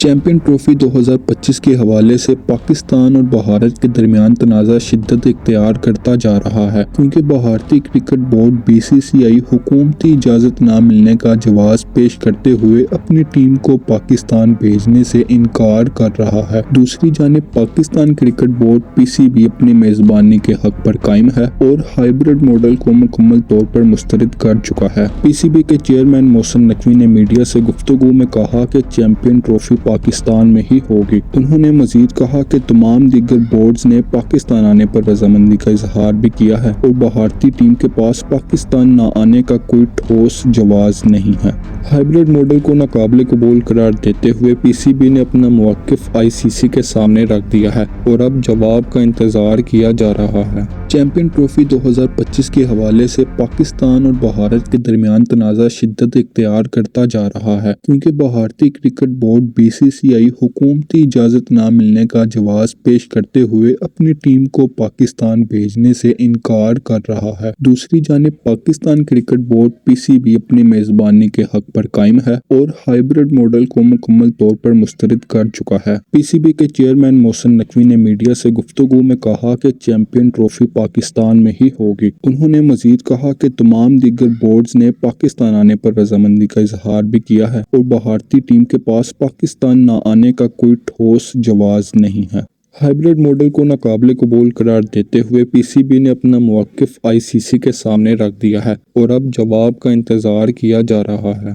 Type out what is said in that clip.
Champion trophy 2025 کے حوالے سے پاکستان اور بھارت کے درمیان تنازع شدت اختیار کرتا جا رہا ہے کیونکہ بھارتی کرکٹ بورڈ BCCI حکومتی اجازت نہ ملنے کا جواز پیش کرتے ہوئے اپنی ٹیم کو پاکستان بھیجنے سے انکار کر رہا ہے۔ دوسری جانب پاکستان کرکٹ بورڈ PCB اپنی میزبانی کے حق پر قائم ہے اور ہائیبرڈ ماڈل کو مکمل طور پر مسترد کر چکا ہے۔ PCB کے چیئرمین محسن نقوی نے میڈیا سے گفتگو میں کہا کہ چیمپئن ٹرافی پاکستان میں ہی ہوگی۔ انہوں نے مزید کہا کہ تمام دیگر بورڈز نے پاکستان آنے پر رضامندی کا اظہار بھی کیا ہے اور بھارتی ٹیم کے پاس پاکستان نہ آنے کا کوئی ٹھوس جواز نہیں ہے۔ ہائیبرڈ ماڈل کو ناقابل قبول قرار دیتے ہوئے PCB نے اپنا موقف ICC کے سامنے رکھ دیا ہے اور اب جواب کا انتظار کیا جا رہا ہے۔ چیمپئن ٹرافی 2025 کے حوالے سے پاکستان اور بھارت کے درمیان تنازع شدت اختیار کرتا جا رہا ہے کیونکہ بھارتی کرکٹ بورڈ BCCI حکومتی اجازت نہ ملنے کا جواز پیش کرتے ہوئے اپنی ٹیم کو پاکستان بھیجنے سے انکار کر رہا ہے۔ دوسری جانب پاکستان کرکٹ بورڈ PCB اپنی میزبانی کے حق پر قائم ہے اور ہائیبرڈ ماڈل کو مکمل طور پر مسترد کر چکا ہے۔ PCB کے چیئرمین محسن نقوی نے میڈیا سے گفتگو میں کہا کہ چیمپئن ٹرافی پاکستان میں ہی ہوگی۔ انہوں نے مزید کہا کہ تمام دیگر بورڈز نے پاکستان آنے پر رضامندی کا اظہار بھی کیا ہے اور بھارتی ٹیم کے پاس پاکستان نہ آنے کا کوئی ٹھوس جواز نہیں ہے۔ ہائیبرڈ ماڈل کو ناقابل قبول قرار دیتے ہوئے PCB نے اپنا موقف ICC کے سامنے رکھ دیا ہے اور اب جواب کا انتظار کیا جا رہا ہے۔